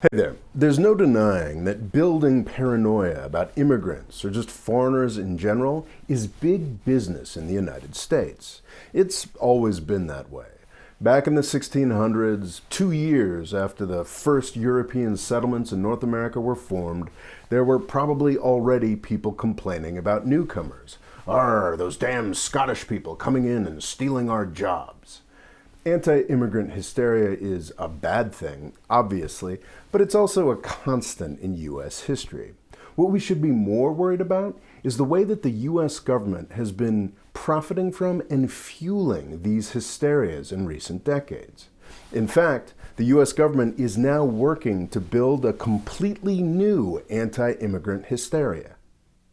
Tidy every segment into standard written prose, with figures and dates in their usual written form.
Hey there. There's no denying that building paranoia about immigrants or just foreigners in general is big business in the United States. It's always been that way. Back in the 1600s, 2 years after the first European settlements in North America were formed, there were probably already people complaining about newcomers. Arr, those damn Scottish people coming in and stealing our jobs. Anti-immigrant hysteria is a bad thing, obviously, but it's also a constant in U.S. history. What we should be more worried about is the way that the U.S. government has been profiting from and fueling these hysterias in recent decades. In fact, the U.S. government is now working to build a completely new anti-immigrant hysteria.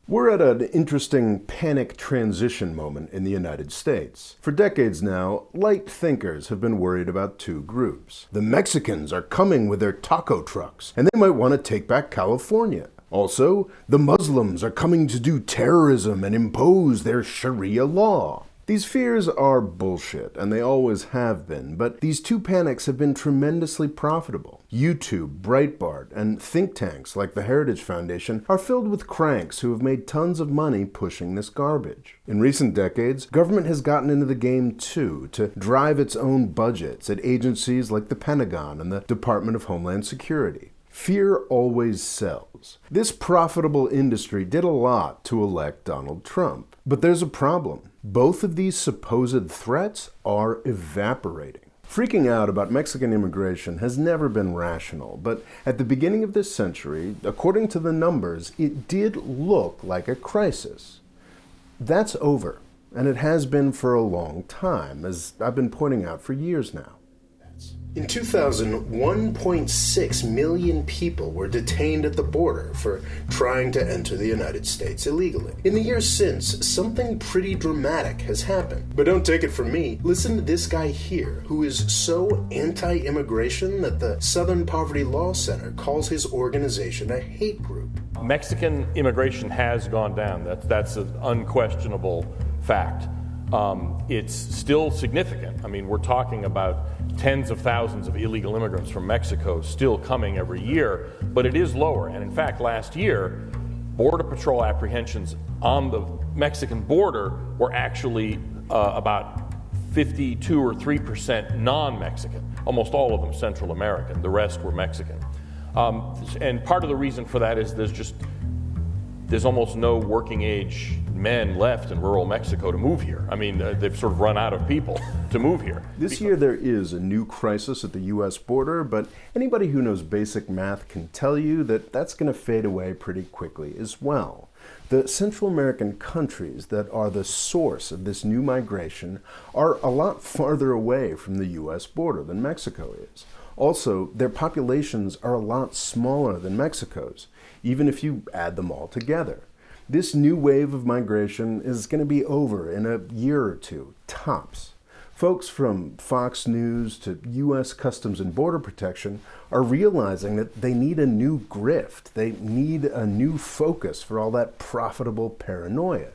We're at an interesting panic transition moment in the United States. For decades now, light thinkers have been worried about two groups. The Mexicans are coming with their taco trucks, and they might want to take back California. Also, the Muslims are coming to do terrorism and impose their Sharia law. These fears are bullshit, and they always have been, but these two panics have been tremendously profitable. YouTube, Breitbart, and think tanks like the Heritage Foundation are filled with cranks who have made tons of money pushing this garbage. In recent decades, government has gotten into the game too, to drive its own budgets at agencies like the Pentagon and the Department of Homeland Security. Fear always sells. This profitable industry did a lot to elect Donald Trump. But there's a problem. Both of these supposed threats are evaporating. Freaking out about Mexican immigration has never been rational, but at the beginning of this century, according to the numbers, it did look like a crisis. That's over, and it has been for a long time, as I've been pointing out for years now. In 2000, 1.6 million people were detained at the border for trying to enter the United States illegally. In the years since, something pretty dramatic has happened. But don't take it from me. Listen to this guy here, who is so anti-immigration that the Southern Poverty Law Center calls his organization a hate group. Mexican immigration has gone down. That's an unquestionable fact. It's still significant. I mean, we're talking about tens of thousands of illegal immigrants from Mexico still coming every year, but it is lower. And in fact, last year, Border Patrol apprehensions on the Mexican border were actually about 52 or 3% non-Mexican, almost all of them Central American. The rest were Mexican. And part of the reason for that is there's almost no working age men left in rural Mexico to move here. I mean, they've sort of run out of people to move here. This year there is a new crisis at the U.S. border, but anybody who knows basic math can tell you that that's going to fade away pretty quickly as well. The Central American countries that are the source of this new migration are a lot farther away from the U.S. border than Mexico is. Also, their populations are a lot smaller than Mexico's, even if you add them all together. This new wave of migration is going to be over in a year or two, tops. Folks from Fox News to U.S. Customs and Border Protection are realizing that they need a new grift. They need a new focus for all that profitable paranoia.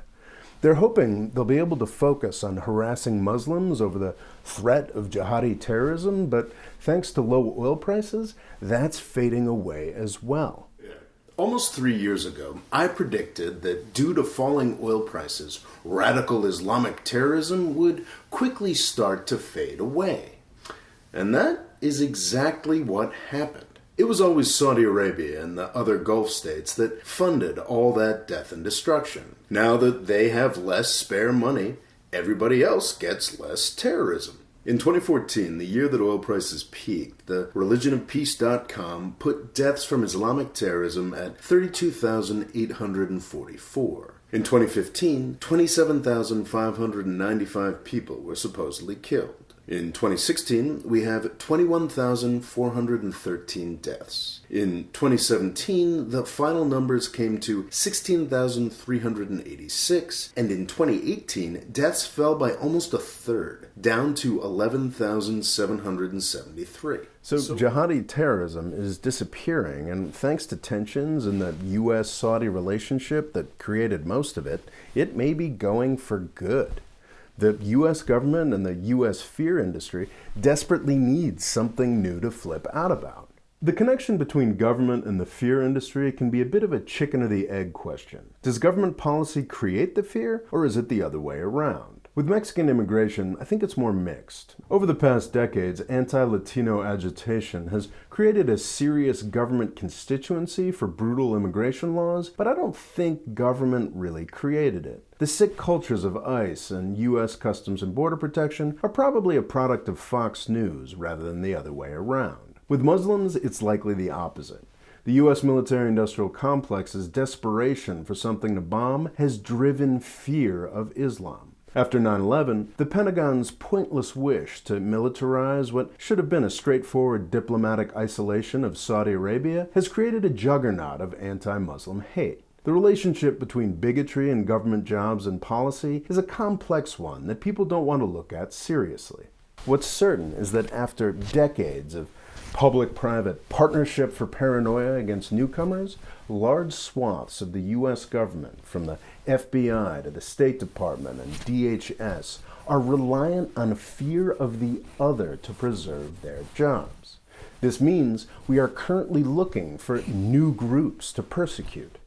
They're hoping they'll be able to focus on harassing Muslims over the threat of jihadi terrorism, but thanks to low oil prices, that's fading away as well. Almost 3 years ago, I predicted that due to falling oil prices, radical Islamic terrorism would quickly start to fade away. And that is exactly what happened. It was always Saudi Arabia and the other Gulf states that funded all that death and destruction. Now that they have less spare money, everybody else gets less terrorism. In 2014, the year that oil prices peaked, the religionofpeace.com put deaths from Islamic terrorism at 32,844. In 2015, 27,595 people were supposedly killed. In 2016, we have 21,413 deaths. In 2017, the final numbers came to 16,386, and in 2018, deaths fell by almost a third, down to 11,773. So jihadi terrorism is disappearing, and thanks to tensions in the U.S.-Saudi relationship that created most of it, it may be going for good. The U.S. government and the U.S. fear industry desperately need something new to flip out about. The connection between government and the fear industry can be a bit of a chicken or the egg question. Does government policy create the fear, or is it the other way around? With Mexican immigration, I think it's more mixed. Over the past decades, anti-Latino agitation has created a serious government constituency for brutal immigration laws, but I don't think government really created it. The sick cultures of ICE and U.S. Customs and Border Protection are probably a product of Fox News rather than the other way around. With Muslims, it's likely the opposite. The U.S. military-industrial complex's desperation for something to bomb has driven fear of Islam. After 9/11, the Pentagon's pointless wish to militarize what should have been a straightforward diplomatic isolation of Saudi Arabia has created a juggernaut of anti-Muslim hate. The relationship between bigotry and government jobs and policy is a complex one that people don't want to look at seriously. What's certain is that after decades of public-private partnership for paranoia against newcomers, large swaths of the U.S. government, from the FBI to the State Department and DHS, are reliant on fear of the other to preserve their jobs. This means we are currently looking for new groups to persecute.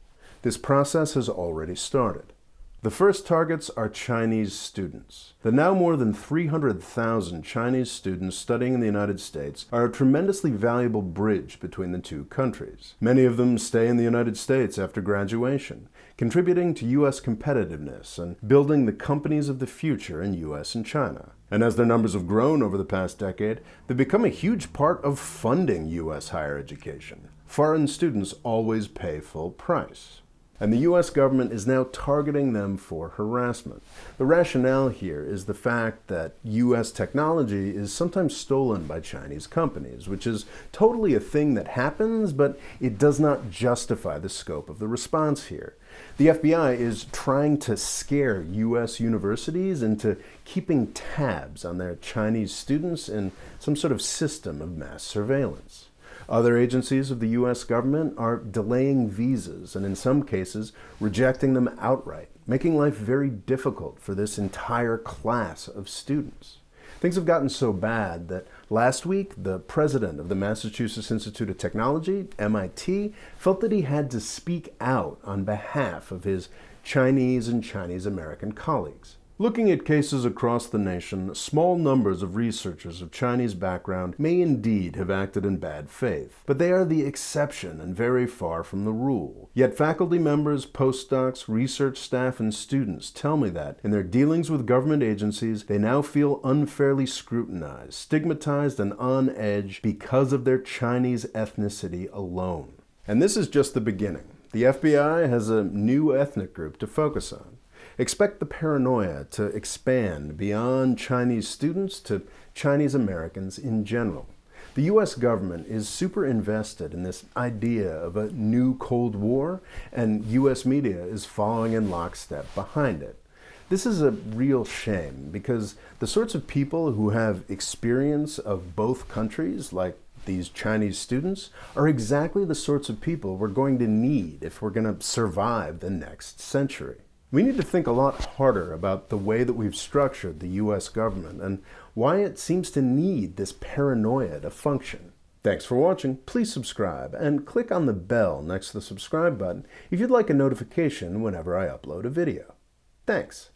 This process has already started. The first targets are Chinese students. The now more than 300,000 Chinese students studying in the United States are a tremendously valuable bridge between the two countries. Many of them stay in the United States after graduation, contributing to U.S. competitiveness and building the companies of the future in U.S. and China. And as their numbers have grown over the past decade, they've become a huge part of funding U.S. higher education. Foreign students always pay full price. And the U.S. government is now targeting them for harassment. The rationale here is the fact that U.S. technology is sometimes stolen by Chinese companies, which is totally a thing that happens, but it does not justify the scope of the response here. The FBI is trying to scare U.S. universities into keeping tabs on their Chinese students in some sort of system of mass surveillance. Other agencies of the U.S. government are delaying visas and in some cases rejecting them outright, making life very difficult for this entire class of students. Things have gotten so bad that last week the president of the Massachusetts Institute of Technology, MIT, felt that he had to speak out on behalf of his Chinese and Chinese American colleagues. Looking at cases across the nation, small numbers of researchers of Chinese background may indeed have acted in bad faith, but they are the exception and very far from the rule. Yet faculty members, postdocs, research staff, and students tell me that, in their dealings with government agencies, they now feel unfairly scrutinized, stigmatized, and on edge because of their Chinese ethnicity alone. And this is just the beginning. The FBI has a new ethnic group to focus on. Expect the paranoia to expand beyond Chinese students to Chinese Americans in general. The U.S. government is super invested in this idea of a new Cold War, and U.S. media is following in lockstep behind it. This is a real shame because the sorts of people who have experience of both countries, like these Chinese students, are exactly the sorts of people we're going to need if we're going to survive the next century. We need to think a lot harder about the way that we've structured the U.S. government and why it seems to need this paranoia to function. Thanks for watching. Please subscribe and click on the bell next to the subscribe button if you'd like a notification whenever I upload a video. Thanks.